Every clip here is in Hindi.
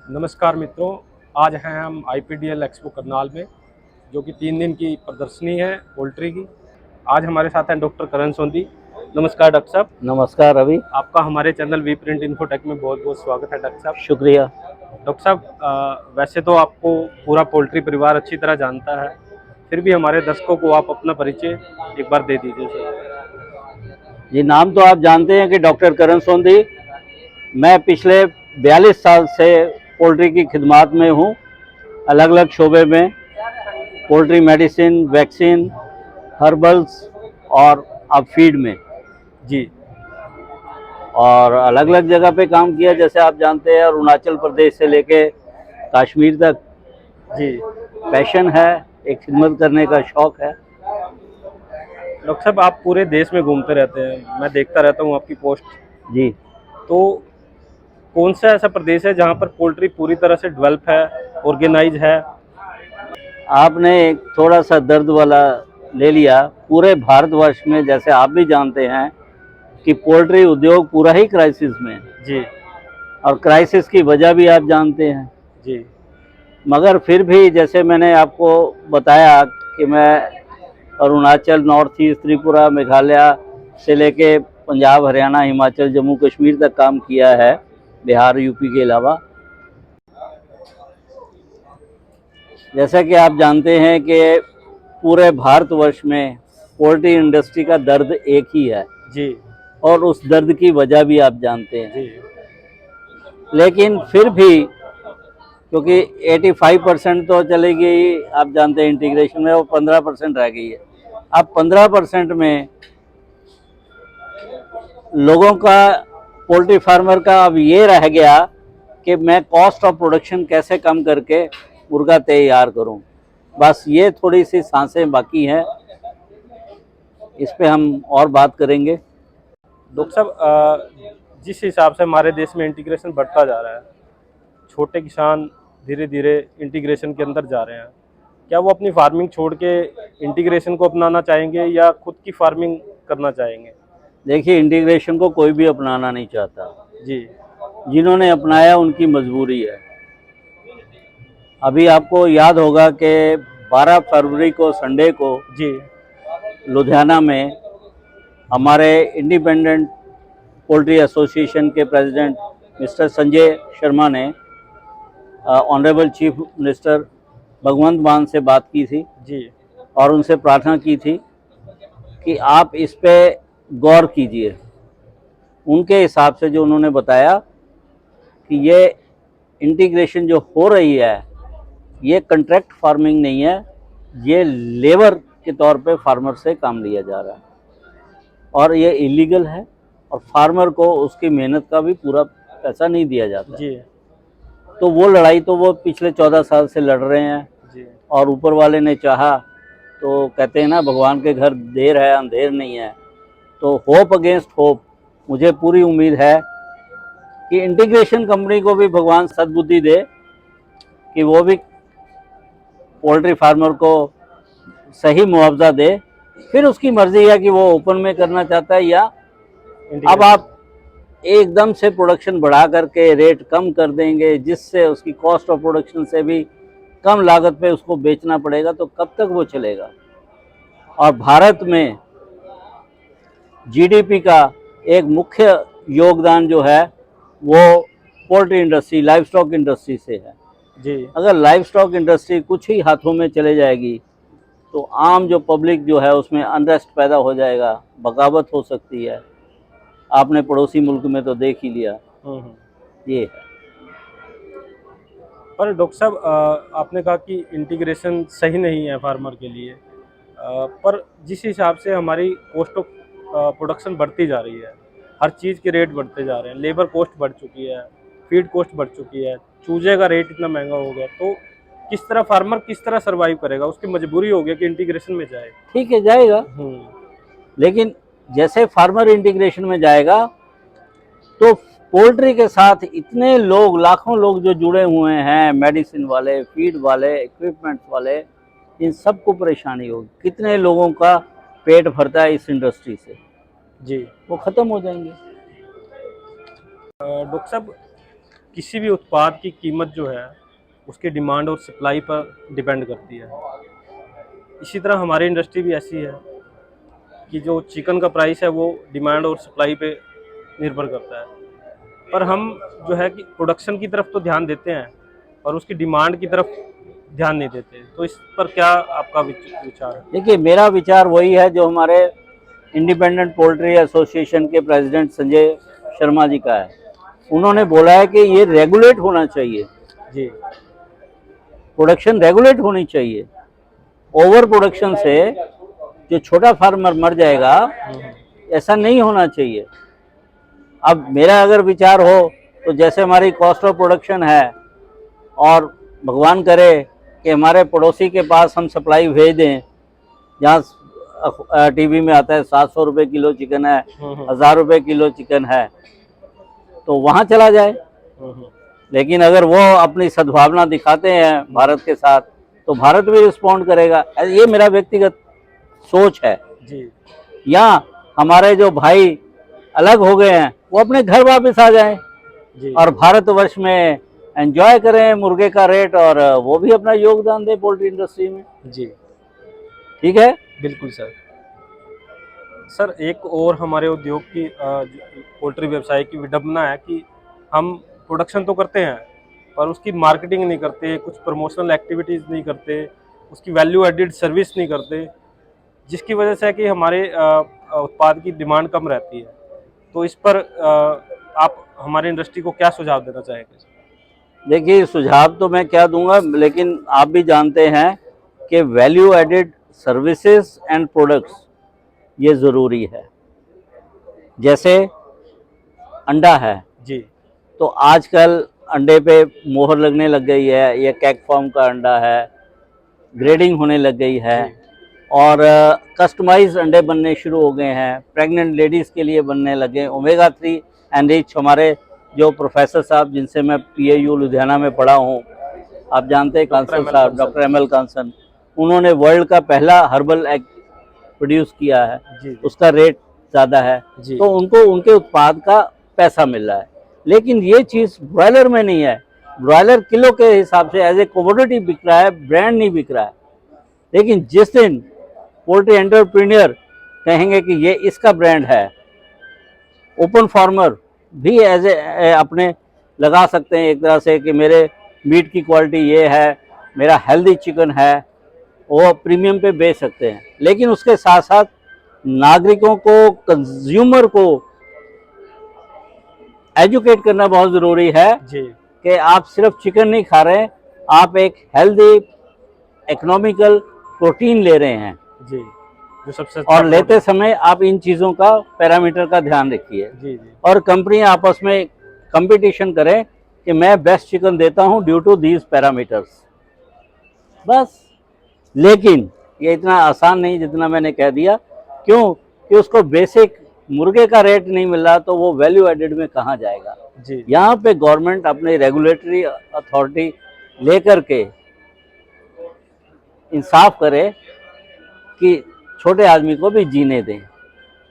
नमस्कार मित्रों, आज हैं हम आईपीडीएल एक्सपो करनाल में, जो कि 3 दिन की प्रदर्शनी है पोल्ट्री की। आज हमारे साथ हैं डॉक्टर करण सोंधी। नमस्कार डॉक्टर साहब। नमस्कार रवि। आपका हमारे चैनल वी प्रिंट इन्फोटेक में बहुत बहुत स्वागत है डॉक्टर साहब। शुक्रिया। डॉक्टर साहब, वैसे तो आपको पूरा पोल्ट्री परिवार अच्छी तरह जानता है, फिर भी हमारे दर्शकों को आप अपना परिचय एक बार दे दीजिए सर। जी, नाम तो आप जानते हैं कि डॉक्टर करण सोंधी। मैं पिछले 42 साल से पोल्ट्री की खिदमत में हूँ, अलग अलग शोबे में। पोल्ट्री मेडिसिन, वैक्सीन, हर्बल्स और अब फीड में जी। और अलग अलग जगह पे काम किया, जैसे आप जानते हैं। अरुणाचल प्रदेश से लेके कश्मीर तक जी पैशन है, एक खिदमत करने का शौक़ है। डॉक्टर साहब, आप पूरे देश में घूमते रहते हैं, मैं देखता रहता हूँ आपकी पोस्ट। जी। तो कौन सा ऐसा प्रदेश है जहाँ पर पोल्ट्री पूरी तरह से डेवलप है, ऑर्गेनाइज है? आपने एक थोड़ा सा दर्द वाला ले लिया। पूरे भारतवर्ष में, जैसे आप भी जानते हैं कि पोल्ट्री उद्योग पूरा ही क्राइसिस में है। जी और क्राइसिस की वजह भी आप जानते हैं। जी। मगर फिर भी, जैसे मैंने आपको बताया कि मैं अरुणाचल, नॉर्थ ईस्ट, त्रिपुरा, मेघालय से लेके पंजाब, हरियाणा, हिमाचल, जम्मू कश्मीर तक काम किया है, बिहार, यूपी के अलावा। जैसा कि आप जानते हैं कि पूरे भारतवर्ष में पोल्ट्री इंडस्ट्री का दर्द एक ही है जी और उस दर्द की वजह भी आप जानते हैं। जी। लेकिन फिर भी, क्योंकि 85% तो चलेगी ही, आप जानते हैं इंटीग्रेशन में, वो 15% रह गई है। अब 15% में लोगों का, पोल्ट्री फार्मर का अब ये रह गया कि मैं कॉस्ट ऑफ प्रोडक्शन कैसे कम करके मुर्गा तैयार करूं। बस ये थोड़ी सी सांसें बाकी हैं, इस पे हम और बात करेंगे। डॉक्टर साहब, जिस हिसाब से हमारे देश में इंटीग्रेशन बढ़ता जा रहा है, छोटे किसान धीरे धीरे इंटीग्रेशन के अंदर जा रहे हैं, क्या वो अपनी फार्मिंग छोड़ के इंटीग्रेशन को अपनाना चाहेंगे या खुद की फार्मिंग करना चाहेंगे? देखिए, इंटीग्रेशन को कोई भी अपनाना नहीं चाहता। जी जिन्होंने अपनाया उनकी मजबूरी है। अभी आपको याद होगा कि 12 फरवरी को, संडे को, जी लुधियाना में हमारे इंडिपेंडेंट पोल्ट्री एसोसिएशन के प्रेसिडेंट मिस्टर संजय शर्मा ने ऑनरेबल चीफ मिनिस्टर भगवंत मान से बात की थी जी और उनसे प्रार्थना की थी कि आप इस पे गौर कीजिए। उनके हिसाब से जो उन्होंने बताया कि ये इंटीग्रेशन जो हो रही है, ये कॉन्ट्रैक्ट फार्मिंग नहीं है, ये लेबर के तौर पे फार्मर से काम लिया जा रहा है और ये इलीगल है और फार्मर को उसकी मेहनत का भी पूरा पैसा नहीं दिया जाता। जी तो वो लड़ाई तो वो पिछले 14 साल से लड़ रहे हैं जी। और ऊपर वाले ने चाहा तो, कहते हैं ना, भगवान के घर देर है अंधेर नहीं है। तो होप अगेंस्ट होप, मुझे पूरी उम्मीद है कि इंटीग्रेशन कंपनी को भी भगवान सद्बुद्धि दे कि वो भी पोल्ट्री फार्मर को सही मुआवजा दे। फिर उसकी मर्जी है कि वो ओपन में करना चाहता है या अब आप एकदम से प्रोडक्शन बढ़ा करके रेट कम कर देंगे, जिससे उसकी कॉस्ट ऑफ प्रोडक्शन से भी कम लागत पे उसको बेचना पड़ेगा, तो कब तक वो चलेगा। और भारत में जीडीपी का एक मुख्य योगदान जो है वो poultry industry, live stock industry से है। जी। अगर लाइव स्टॉक इंडस्ट्री कुछ ही हाथों में चले जाएगी तो आम जो पब्लिक जो है उसमें अनरेस्ट पैदा हो जाएगा, बगावत हो सकती है। आपने पड़ोसी मुल्क में तो देख ही लिया। ये है। पर डॉक्टर साहब, आपने कहा कि इंटीग्रेशन सही नहीं है फार्मर के लिए, पर जिस हिसाब से हमारी कॉस्ट ऑफ प्रोडक्शन बढ़ती जा रही है, हर चीज़ के रेट बढ़ते जा रहे हैं, लेबर कॉस्ट बढ़ चुकी है, फीड कॉस्ट बढ़ चुकी है, चूजे का रेट इतना महंगा हो गया, तो किस तरह फार्मर किस तरह सर्वाइव करेगा? उसकी मजबूरी हो गया कि इंटीग्रेशन में जाए। ठीक है, जाएगा। लेकिन जैसे फार्मर इंटीग्रेशन में जाएगा तो पोल्ट्री के साथ इतने लोग, लाखों लोग जो जुड़े हुए हैं, मेडिसिन वाले, फीड वाले, इक्विपमेंट वाले, इन सबको परेशानी होगी। कितने लोगों का पेट भरता है इस इंडस्ट्री से, जी। वो ख़त्म हो जाएंगे। डॉक्टर साहब, किसी भी उत्पाद की कीमत जो है उसकी डिमांड और सप्लाई पर डिपेंड करती है। इसी तरह हमारी इंडस्ट्री भी ऐसी है कि जो चिकन का प्राइस है वो डिमांड और सप्लाई पे निर्भर करता है। पर हम जो है कि प्रोडक्शन की तरफ तो ध्यान देते हैं और उसकी डिमांड की तरफ ध्यान नहीं देते। तो इस पर क्या आपका विचार है? देखिए, मेरा विचार वही है जो हमारे इंडिपेंडेंट पोल्ट्री एसोसिएशन के प्रेसिडेंट संजय शर्मा जी का है। उन्होंने बोला है कि ये रेगुलेट होना चाहिए, जी प्रोडक्शन रेगुलेट होनी चाहिए। ओवर प्रोडक्शन से जो छोटा फार्मर मर जाएगा, ऐसा नहीं होना चाहिए। अब मेरा अगर विचार हो तो जैसे हमारी कॉस्ट ऑफ प्रोडक्शन है, और भगवान करे कि हमारे पड़ोसी के पास हम सप्लाई भेज दें, जहाँ टीवी में आता है 700 रुपये किलो चिकन है, 1000 रुपये किलो चिकन है, तो वहाँ चला जाए। लेकिन अगर वो अपनी सद्भावना दिखाते हैं भारत के साथ, तो भारत भी रिस्पॉन्ड करेगा। ये मेरा व्यक्तिगत सोच है जी या हमारे जो भाई अलग हो गए हैं वो अपने घर वापस आ जाएं जी और भारतवर्ष में एंजॉय करें मुर्गे का रेट, और वो भी अपना योगदान दें पोल्ट्री इंडस्ट्री में। जी ठीक है। बिल्कुल सर। सर एक और हमारे उद्योग की पोल्ट्री व्यवसाय की विडंबना है कि हम प्रोडक्शन तो करते हैं पर उसकी मार्केटिंग नहीं करते, कुछ प्रमोशनल एक्टिविटीज़ नहीं करते, उसकी वैल्यू एडिड सर्विस नहीं करते, जिसकी वजह से है कि हमारे उत्पाद की डिमांड कम रहती है। तो इस पर आप हमारी इंडस्ट्री को क्या सुझाव देना चाहेंगे? देखिए, सुझाव तो मैं क्या दूंगा, लेकिन आप भी जानते हैं कि value added services and products ये ज़रूरी है। जैसे अंडा है, जी तो आजकल अंडे पे मोहर लगने लग गई है, ये कैक फॉर्म का अंडा है, ग्रेडिंग होने लग गई है, और कस्टमाइज अंडे बनने शुरू हो गए हैं, प्रेग्नेंट लेडीज़ के लिए बनने लगे। ओमेगा 3 एनरिच, हमारे जो प्रोफेसर साहब जिनसे मैं PAU लुधियाना में पढ़ा हूँ, आप जानते हैं कांसन साहब, डॉक्टर ML कांसन, उन्होंने वर्ल्ड का पहला हर्बल एग प्रोड्यूस किया है। जी उसका रेट ज़्यादा है, जी तो उनको उनके उत्पाद का पैसा मिल रहा है। लेकिन ये चीज़ ब्रॉयलर में नहीं है। ब्रॉयलर किलो के हिसाब से एज ए कमोडिटी बिक रहा है, ब्रांड नहीं बिक रहा है। लेकिन जिस दिन पोल्ट्री एंटरप्रेन्योर कहेंगे कि ये इसका ब्रांड है, ओपन फार्मर भी एज ए अपने लगा सकते हैं एक तरह से कि मेरे मीट की क्वालिटी ये है, मेरा हेल्दी चिकन है, वो प्रीमियम पे बेच सकते हैं। लेकिन उसके साथ साथ नागरिकों को, कंज्यूमर को एजुकेट करना बहुत ज़रूरी है जी कि आप सिर्फ चिकन नहीं खा रहे हैं, आप एक हेल्दी इकोनॉमिकल प्रोटीन ले रहे हैं। जी जो सबसे और लेते समय आप इन चीज़ों का पैरामीटर का ध्यान रखिए। जी जी और कंपनियां आपस में कंपटीशन करें कि मैं बेस्ट चिकन देता हूं ड्यू टू दीज पैरामीटर्स, बस। लेकिन ये इतना आसान नहीं जितना मैंने कह दिया। क्यों? कि उसको बेसिक मुर्गे का रेट नहीं मिल रहा, तो वो वैल्यू एडेड में कहाँ जाएगा। जी यहाँ पे गवर्नमेंट अपनी रेगुलेटरी अथॉरिटी लेकर के इंसाफ करे कि छोटे आदमी को भी जीने दें,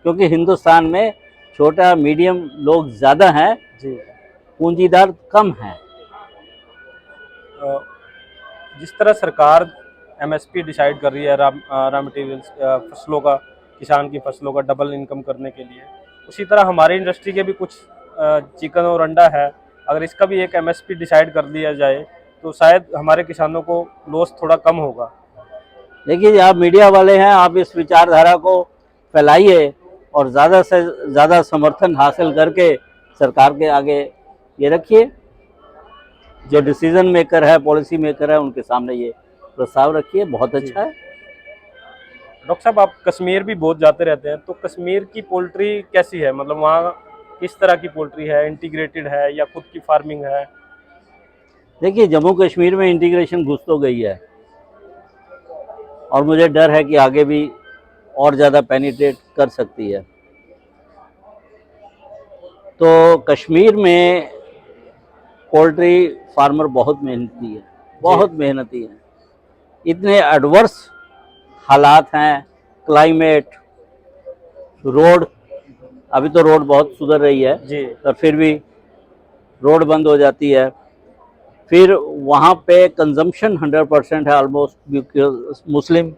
क्योंकि हिंदुस्तान में छोटा मीडियम लोग ज़्यादा हैं, जी पूंजीदार कम हैं। जिस तरह सरकार MSP डिसाइड कर रही है रॉ मटेरियल्स फसलों का, किसान की फसलों का डबल इनकम करने के लिए, उसी तरह हमारी इंडस्ट्री के भी कुछ चिकन और अंडा है। अगर इसका भी एक MSP डिसाइड कर लिया जाए तो शायद हमारे किसानों को लॉस थोड़ा कम होगा। देखिए, आप मीडिया वाले हैं, आप इस विचारधारा को फैलाइए और ज़्यादा से ज़्यादा समर्थन हासिल करके सरकार के आगे ये रखिए। जो डिसीजन मेकर है, पॉलिसी मेकर है, उनके सामने ये प्रस्ताव रखिए। बहुत अच्छा है। डॉक्टर साहब, आप कश्मीर भी बहुत जाते रहते हैं, तो कश्मीर की पोल्ट्री कैसी है? मतलब वहाँ किस तरह की पोल्ट्री है? इंटीग्रेटेड है या खुद की फार्मिंग है? देखिए, जम्मू कश्मीर में इंटीग्रेशन घुस तो गई है, और मुझे डर है कि आगे भी और ज़्यादा पेनिट्रेट कर सकती है। तो कश्मीर में पोल्ट्री फार्मर बहुत मेहनती है, बहुत मेहनती है। इतने एडवर्स हालात हैं, क्लाइमेट, रोड, अभी तो रोड बहुत सुधर रही है, जी पर फिर भी रोड बंद हो जाती है। फिर वहाँ पे कंजम्पशन 100% है ऑलमोस्ट, मुस्लिम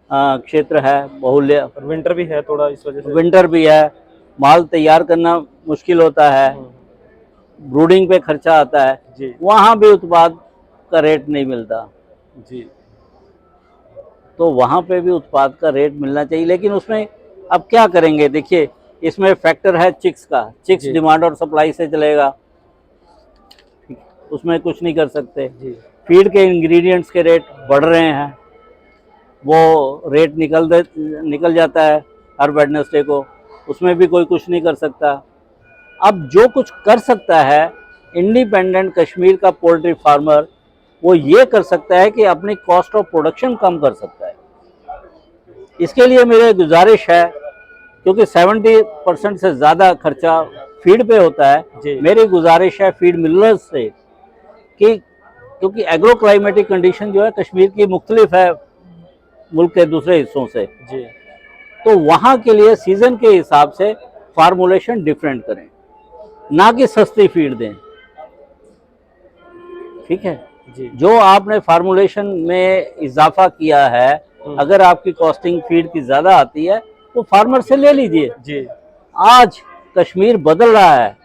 क्षेत्र है बहुल्य, और विंटर भी है थोड़ा, इस वजह से। विंटर भी है, माल तैयार करना मुश्किल होता है, ब्रूडिंग पे खर्चा आता है, जी वहाँ भी उत्पाद का रेट नहीं मिलता। जी तो वहाँ पे भी उत्पाद का रेट मिलना चाहिए, लेकिन उसमें अब क्या करेंगे? देखिए, इसमें फैक्टर है चिक्स का, चिक्स जी डिमांड और सप्लाई से चलेगा, उसमें कुछ नहीं कर सकते। जी फीड के इंग्रेडिएंट्स के रेट बढ़ रहे हैं, वो रेट निकल जाता है हर वेडनेसडे को, उसमें भी कोई कुछ नहीं कर सकता। अब जो कुछ कर सकता है इंडिपेंडेंट कश्मीर का पोल्ट्री फार्मर, वो ये कर सकता है कि अपनी कॉस्ट ऑफ प्रोडक्शन कम कर सकता है। इसके लिए मेरी गुजारिश है, क्योंकि 70% से ज़्यादा खर्चा फीड पे होता है, जी मेरी गुजारिश है फीड मिलर्स से कि, क्योंकि एग्रो क्लाइमेटिक कंडीशन जो है कश्मीर की मुख्तलिफ है मुल्क के दूसरे हिस्सों से, जी तो वहाँ के लिए सीज़न के हिसाब से फार्मूलेशन डिफरेंट करें, ना कि सस्ती फीड दें। ठीक है, जी जो आपने फार्मूलेशन में इजाफा किया है, अगर आपकी कॉस्टिंग फीड की ज़्यादा आती है तो फार्मर से ले लीजिए। जी आज कश्मीर बदल रहा है,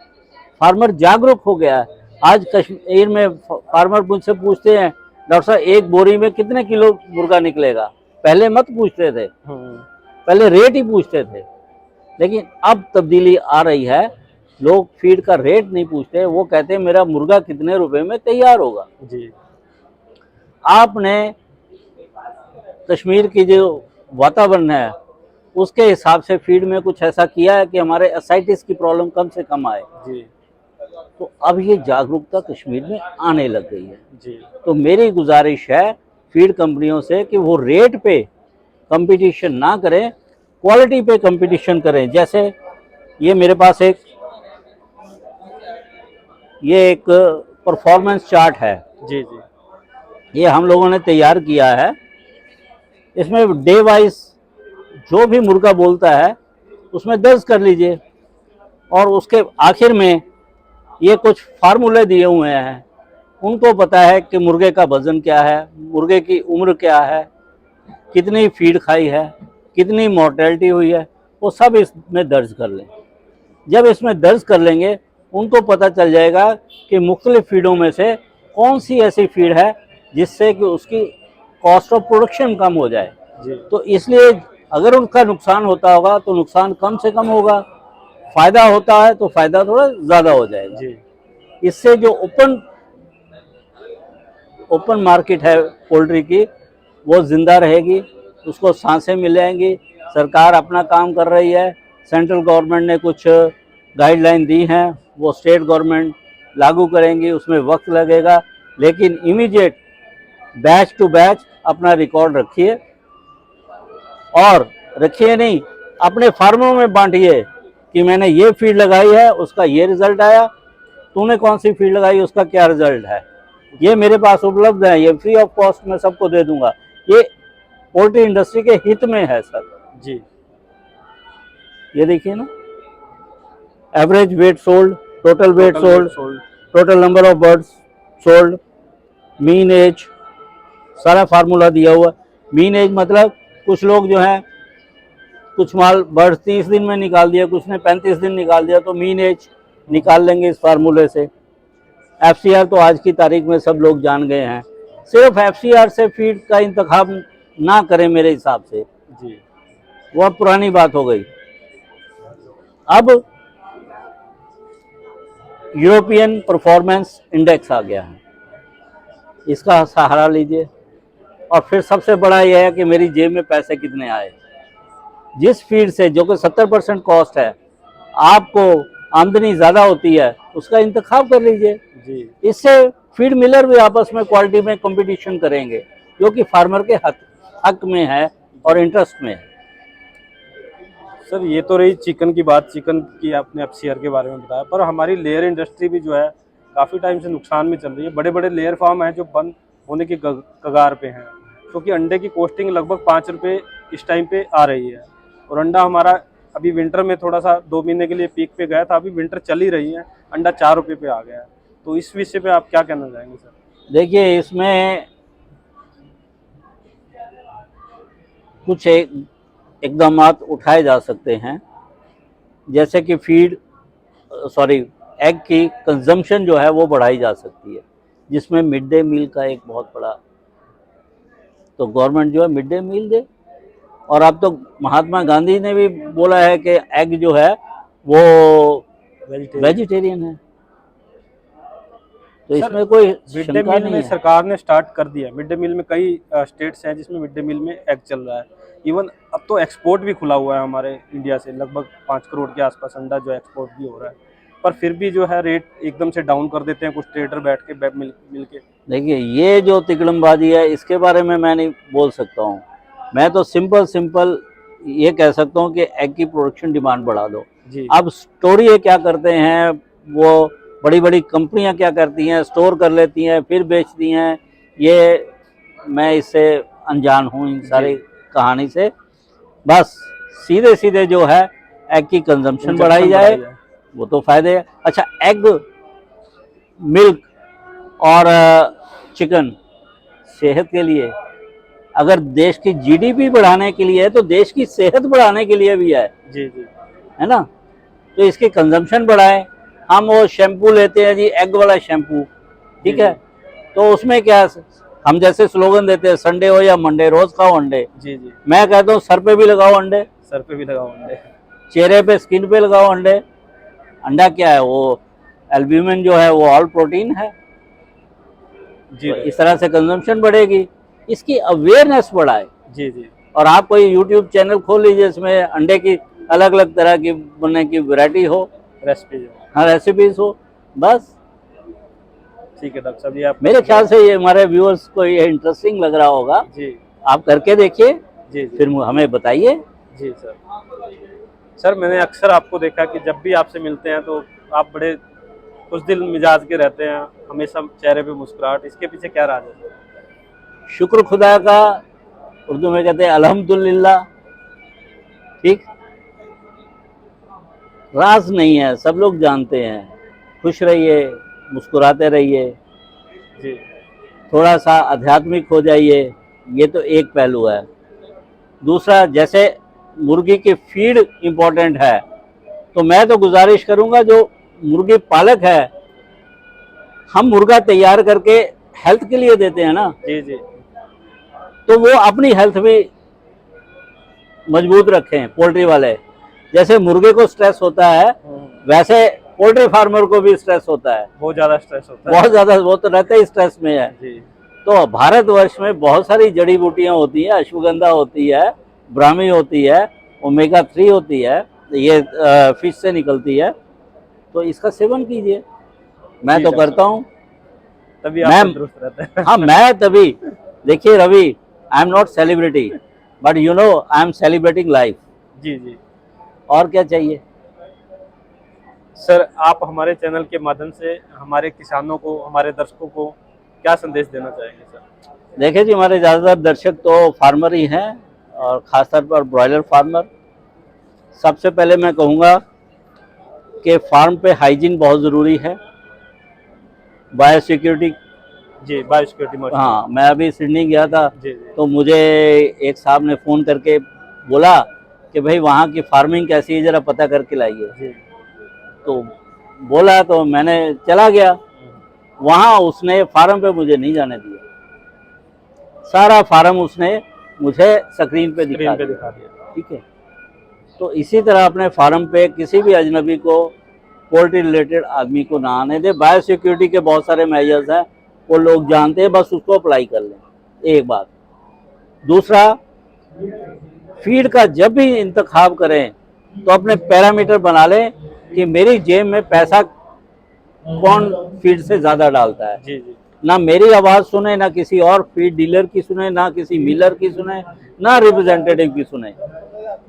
फार्मर जागरूक हो गया है। आज कश्मीर में फार्मर मुझसे पूछते हैं, डॉक्टर साहब एक बोरी में कितने किलो मुर्गा निकलेगा? पहले मत पूछते थे, पहले रेट ही पूछते थे, लेकिन अब तब्दीली आ रही है। लोग फीड का रेट नहीं पूछते, वो कहते हैं मेरा मुर्गा कितने रुपए में तैयार होगा। जी आपने कश्मीर की जो वातावरण है उसके हिसाब से फीड में कुछ ऐसा किया है कि हमारे एसाइटिस की प्रॉब्लम कम से कम आए। जी तो अब ये जागरूकता कश्मीर में आने लग गई है। जी तो मेरी गुजारिश है फीड कंपनियों से कि वो रेट पे कंपटीशन ना करें, क्वालिटी पे कंपटीशन करें। जैसे ये मेरे पास एक परफॉर्मेंस चार्ट है, जी जी ये हम लोगों ने तैयार किया है। इसमें डे वाइज जो भी मुर्गा बोलता है उसमें दर्ज कर लीजिए, और उसके आखिर में ये कुछ फार्मूले दिए हुए हैं। उनको पता है कि मुर्गे का वजन क्या है, मुर्गे की उम्र क्या है, कितनी फीड खाई है, कितनी मोर्टेलिटी हुई है, वो सब इसमें दर्ज कर लें। जब इसमें दर्ज कर लेंगे, उनको पता चल जाएगा कि मुख्तलिफ फीडों में से कौन सी ऐसी फीड है जिससे कि उसकी कॉस्ट ऑफ प्रोडक्शन कम हो जाए। जी तो इसलिए अगर उनका नुकसान होता होगा तो नुकसान कम से कम होगा, फ़ायदा होता है तो फ़ायदा थोड़ा ज़्यादा हो जाएगा। जी इससे जो ओपन मार्केट है पोल्ट्री की, वो ज़िंदा रहेगी, उसको सांसें मिल जाएंगी। सरकार अपना काम कर रही है, सेंट्रल गवर्नमेंट ने कुछ गाइडलाइन दी हैं, वो स्टेट गवर्नमेंट लागू करेंगी, उसमें वक्त लगेगा, लेकिन इमीडिएट बैच टू बैच अपना रिकॉर्ड रखिए, और रखिए नहीं, अपने फार्मों में बांटिए कि मैंने ये फीड लगाई है उसका ये रिजल्ट आया, तूने कौन सी फीड लगाई उसका क्या रिजल्ट है, ये मेरे पास उपलब्ध है, ये फ्री ऑफ कॉस्ट में सबको दे दूंगा। ये पोल्ट्री इंडस्ट्री के हित में है सर। जी ये देखिए ना, average weight sold, total weight sold, total number of birds sold, mean age, सारा फार्मूला दिया हुआ। मीन एज मतलब कुछ लोग जो हैं, कुछ माल बर्ड्स 30 दिन में निकाल दिया, कुछ ने 35 दिन निकाल दिया, तो मीन एज निकाल लेंगे इस फार्मूले से। एफसीआर तो आज की तारीख में सब लोग जान गए हैं। सिर्फ एफसीआर से फीड का इंतखाब ना करें मेरे हिसाब से, जी वो अब पुरानी बात हो गई। अब यूरोपियन परफॉर्मेंस इंडेक्स आ गया है, इसका सहारा लीजिए, और फिर सबसे बड़ा यह है कि मेरी जेब में पैसे कितने आए। जिस फीड से जो कि 70% कॉस्ट है, आपको आमदनी ज़्यादा होती है, उसका इंतखाब कर लीजिए। जी इससे फीड मिलर भी आपस में क्वालिटी में कंपटीशन करेंगे, जो कि फार्मर के हक में है और इंटरेस्ट में है। सर, ये तो रही चिकन की बात, चिकन की आपने एफसीआर के बारे में बताया, पर हमारी लेयर इंडस्ट्री भी जो है काफ़ी टाइम से नुकसान में चल रही है। बड़े बड़े लेयर फार्म हैं जो बंद होने की कगार पे हैं, क्योंकि अंडे की कॉस्टिंग लगभग 5 रुपये इस टाइम पे आ रही है, और अंडा हमारा अभी विंटर में थोड़ा सा 2 महीने के लिए पीक पे गया था, अभी विंटर चल ही रही है, अंडा 4 रुपये पे आ गया है। तो इस विषय पे आप क्या कहना चाहेंगे सर? देखिए, इसमें कुछ इकदामात उठाए जा सकते हैं, जैसे कि एग की कंजम्पशन जो है वो बढ़ाई जा सकती है, जिसमें मिड डे मील का एक बहुत बड़ा, तो गवर्नमेंट जो है मिड डे मील दे। और अब तो महात्मा गांधी ने भी बोला है कि एग जो है वो वेजिटेरियन है, तो इसमें कोई मिड डे शंका मील नहीं में है। सरकार ने स्टार्ट कर दिया। मिड डे मील में कई स्टेट्स हैं जिसमें मिड डे मील में एग चल रहा है। इवन अब तो एक्सपोर्ट भी खुला हुआ है हमारे इंडिया से, लगभग 5 करोड़ के आसपास अंडा जो एक्सपोर्ट भी हो रहा है। पर फिर भी जो है रेट एकदम से डाउन कर देते हैं कुछ ट्रेडर बैठ के मिल के। देखिए, ये जो तिकड़मबाजी है इसके बारे में मैं नहीं बोल सकता हूँ। मैं तो सिंपल ये कह सकता हूँ कि एग की प्रोडक्शन डिमांड बढ़ा दो। जी अब स्टोर ये क्या करते हैं, वो बड़ी बड़ी कंपनियां क्या करती हैं, स्टोर कर लेती हैं फिर बेचती हैं। ये मैं इससे अनजान हूँ इन सारी कहानी से। बस सीधे सीधे जो है एग की कंजम्पशन बढ़ाई जाए, वो तो फायदे है। अच्छा, एग, मिल्क और चिकन सेहत के लिए, अगर देश की जीडीपी बढ़ाने के लिए है तो देश की सेहत बढ़ाने के लिए भी है। जी जी है ना? तो इसकी कंजम्पशन बढ़ाएं। हम वो शैम्पू लेते हैं जी, एग वाला शैम्पू, ठीक है, तो उसमें क्या, हम जैसे स्लोगन देते हैं संडे हो या मंडे रोज खाओ अंडे। जी जी मैं कहता हूँ सर पे भी लगाओ अंडे, सर पे भी लगाओ अंडे, चेहरे पे, स्किन पे लगाओ अंडे। अंडा क्या है, वो एल्ब्यूमिन जो है वो ऑल प्रोटीन है। जी तो इस तरह से कंजम्पशन बढ़ेगी, इसकी अवेयरनेस बढ़ाए। जी जी और आप कोई यूट्यूब चैनल खोल लीजिए, इसमें अंडे की अलग अलग तरह की बनने की वैरायटी हो, रेसिपी जो। हाँ रेसिपीज हो, बस। ठीक है डॉक्टर साहब, ये आप मेरे ख्याल से ये हमारे व्यूअर्स को ये इंटरेस्टिंग लग रहा होगा। जी आप करके देखिए, जी फिर हमें बताइए। जी सर। सर मैंने अक्सर आपको देखा कि जब भी आपसे मिलते हैं तो आप बड़े खुश दिल मिजाज के रहते हैं, हमेशा चेहरे पे मुस्कुराहट, इसके पीछे क्या राज है सर? शुक्र खुदा का, उर्दू में कहते हैं अल्हम्दुलिल्लाह। ठीक, राज नहीं है, सब लोग जानते हैं। खुश रहिए, मुस्कुराते रहिए, जी थोड़ा सा आध्यात्मिक हो जाइए, ये तो एक पहलू है। दूसरा, जैसे मुर्गी की फीड इम्पोर्टेंट है, तो मैं तो गुजारिश करूंगा जो मुर्गी पालक है, हम मुर्गा तैयार करके हेल्थ के लिए देते हैं ना, जी जी तो वो अपनी हेल्थ भी मजबूत रखें। पोल्ट्री वाले, जैसे मुर्गे को स्ट्रेस होता है वैसे पोल्ट्री फार्मर को भी स्ट्रेस होता है, बहुत ज़्यादा स्ट्रेस होता है। बहुत ज़्यादा, वो तो रहते ही स्ट्रेस में है। जी तो भारतवर्ष में बहुत सारी जड़ी बूटियां होती हैं, अश्वगंधा होती है, ब्राह्मी होती है, ओमेगा 3 होती है, ये फिश से निकलती है, तो इसका सेवन कीजिए। मैं तो करता हूँ, तभी आप तंदुरुस्त रहते हैं। हाँ मैं तभी, देखिए Ravi, I am not celebrity but you know I am celebrating life. जी जी और क्या चाहिए सर, आप हमारे चैनल के माध्यम से हमारे किसानों को, हमारे दर्शकों को क्या संदेश देना चाहेंगे सर? देखिए जी, हमारे ज़्यादातर दर्शक तो फार्मर ही हैं, और ख़ासतौर पर ब्रॉयलर फार्मर। सबसे पहले मैं कहूँगा कि फार्म पे हाइजीन बहुत ज़रूरी है, बायोसिक्योरिटी। जी बायोसिक्योरिटी। हाँ, मैं अभी सिडनी गया था, जी जी तो मुझे एक साहब ने फ़ोन करके बोला कि भाई वहाँ की फार्मिंग कैसी है, ज़रा पता करके लाइए। जी तो बोला, तो मैंने चला गया वहाँ। उसने फार्म पे मुझे नहीं जाने दिया, सारा फार्म उसने मुझे स्क्रीन पे दिखा दिया। ठीक है, तो इसी तरह अपने फार्म पे किसी भी अजनबी को, पोल्ट्री रिलेटेड आदमी को ना आने दे। बायोसिक्योरिटी के बहुत सारे मेजर्स हैं, वो लोग जानते हैं, बस उसको अप्लाई कर लें, एक बात। दूसरा, फीड का जब भी इंतखाब करें तो अपने पैरामीटर बना लें कि मेरी जेब में पैसा कौन फीड से ज़्यादा डालता है। जी जी ना मेरी आवाज़ सुने, ना किसी और फीड डीलर की सुने, ना किसी मिलर की सुने, ना रिप्रेजेंटेटिव की सुने,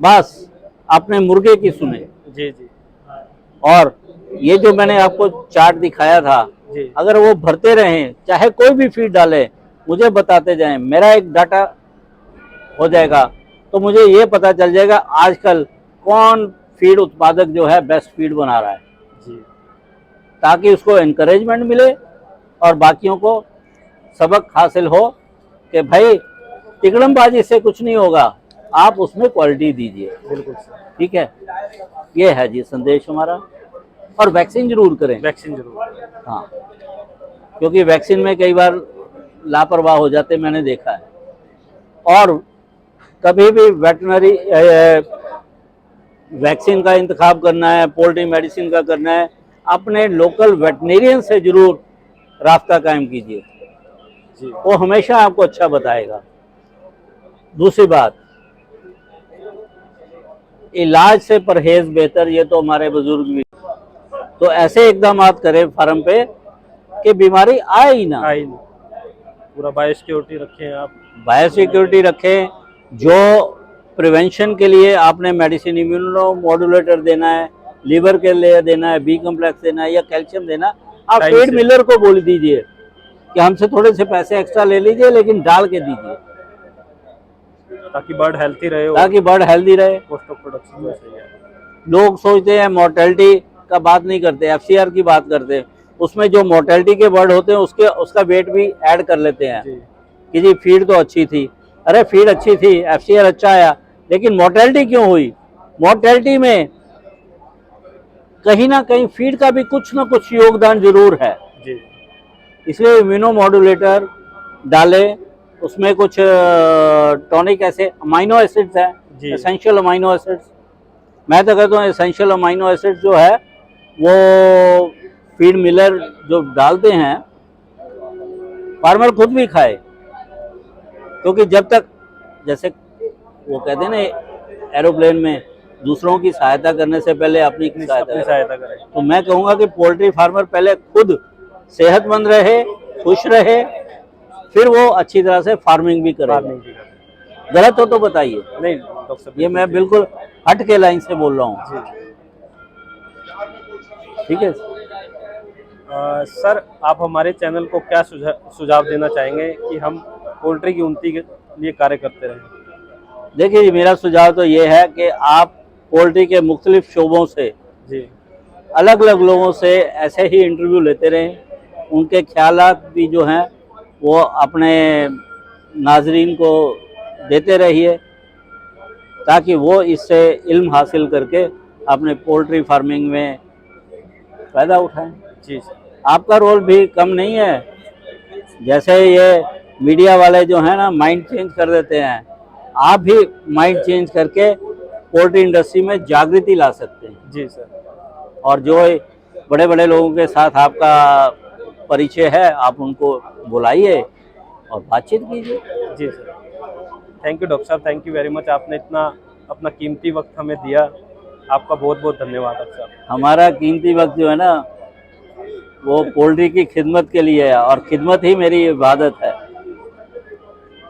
बस अपने मुर्गे की सुने। जी जी और ये जो मैंने आपको चार्ट दिखाया था, जी अगर वो भरते रहें, चाहे कोई भी फीड डाले, मुझे बताते जाएं, मेरा एक डाटा हो जाएगा, तो मुझे ये पता चल जाएगा आजकल कौन फीड उत्पादक जो है बेस्ट फीड बना रहा है, जी ताकि उसको एनकरेजमेंट मिले और बाकियों को सबक हासिल हो कि भाई तिकड़मबाजी से कुछ नहीं होगा, आप उसमें क्वालिटी दीजिए। बिल्कुल सर। ठीक है, ये है जी संदेश हमारा। और वैक्सीन जरूर करें। वैक्सीन जरूर। हाँ, क्योंकि वैक्सीन में कई बार लापरवाह हो जाते, मैंने देखा है। और कभी भी वेटनरी वैक्सीन का इंतखाब करना है, पोल्ट्री मेडिसिन का करना है, अपने लोकल वेटनेरियन से जरूर रास्ता कायम कीजिए, जी वो हमेशा आपको अच्छा बताएगा। दूसरी बात, इलाज से परहेज बेहतर, ये तो हमारे बुजुर्ग भी, तो ऐसे इकदाम करें फार्म पे कि बीमारी आए ही ना। आई नहीं, पूरा बायोसिक्योरिटी रखें आप। बायोसिक्योरिटी रखें, जो प्रिवेंशन के लिए आपने मेडिसिन इम्यूनो मॉड्यूलेटर देना है, लीवर के लिए देना है, बी कम्प्लेक्स देना है या कैल्शियम देना, आप टाइम फीड से। मिलर को बोल दीजिए कि हमसे थोड़े से पैसे एक्स्ट्रा ले लीजिए, लेकिन डाल के दीजिए, ताकि बर्ड हेल्थी रहे और ताकि बर्ड हेल्दी रहे। कॉस्ट ऑफ प्रोडक्शन में सही है। लोग सोचते हैं मोर्टेलिटी का बात नहीं करते, एफसीआर की बात करते हैं, उसमें जो मोर्टेलिटी के बर्ड होते हैं उसका वेट भी ऐड कर लेते हैं जी कि जी फीड तो अच्छी थी। अरे फीड अच्छी थी, एफसीआर अच्छा आया, लेकिन मोर्टेलिटी क्यों हुई? मोर्टेलिटी में कहीं ना कहीं फीड का भी कुछ ना कुछ योगदान जरूर है। जी इसलिए इम्यूनो मॉड्यूलेटर डालें, उसमें कुछ टॉनिक एसिड, अमाइनो एसिड्स हैं, जी एसेंशियल अमाइनो एसिड्स। मैं तो कहता हूँ एसेंशियल अमाइनो एसिड्स जो है वो फीड मिलर जो डालते हैं, फार्मर खुद भी खाए, क्योंकि जब तक, जैसे वो कहते हैं ना एरोप्लेन में, दूसरों की सहायता करने से पहले अपनी अपनी सहायता करें। तो मैं कहूँगा कि पोल्ट्री फार्मर पहले खुद सेहतमंद रहे, खुश रहे, फिर वो अच्छी तरह से फार्मिंग भी करे। फार्मिंग भी करें। गलत हो तो बताइए। नहीं डॉक्टर साहब, ये मैं बिल्कुल हट के लाइन से बोल रहा हूँ। जी ठीक है। सर, आप हमारे चैनल को क्या सुझाव देना चाहेंगे कि हम पोल्ट्री की उन्नति के लिए कार्य करते रहें? देखिए जी, मेरा सुझाव तो ये है कि आप पोल्ट्री के मुख्तलिफ शोबों से, जी अलग अलग लोगों से ऐसे ही इंटरव्यू लेते रहें, उनके ख्यालात भी जो हैं वो अपने नाजरीन को देते रहिए, ताकि वो इससे इल्म हासिल करके अपने पोल्ट्री फार्मिंग में फ़ायदा उठाएं। जी सर। आपका रोल भी कम नहीं है। जैसे ये मीडिया वाले जो हैं ना, माइंड चेंज कर देते हैं, आप भी माइंड चेंज करके पोल्ट्री इंडस्ट्री में जागृति ला सकते हैं। जी सर। और जो बड़े बड़े लोगों के साथ आपका परिचय है, आप उनको बुलाइए और बातचीत कीजिए। जी सर। थैंक यू डॉक्टर साहब, थैंक यू वेरी मच। आपने इतना अपना कीमती वक्त हमें दिया, आपका बहुत बहुत धन्यवाद डॉक्टर साहब। हमारा कीमती वक्त जो है ना, वो पोल्ट्री की खिदमत के लिए है, और खिदमत ही मेरी इबादत है।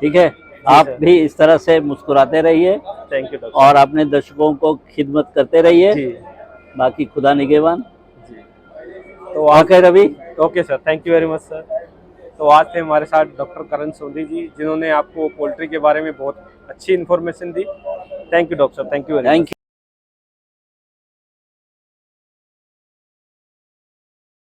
ठीक है, आप सर। भी इस तरह से मुस्कुराते रहिए थैंक यू डॉक्टर और अपने दर्शकों को खिदमत करते रहिए। जी बाकी खुदा निगहबान। जी। तो आज okay Ravi. Okay sir, thank you very much sir. तो आज थे हमारे साथ डॉक्टर करण सोंधी जी, जिन्होंने आपको पोल्ट्री के बारे में बहुत अच्छी इन्फॉर्मेशन दी। थैंक यू डॉक्टर साहब, thank you very much. Thank you.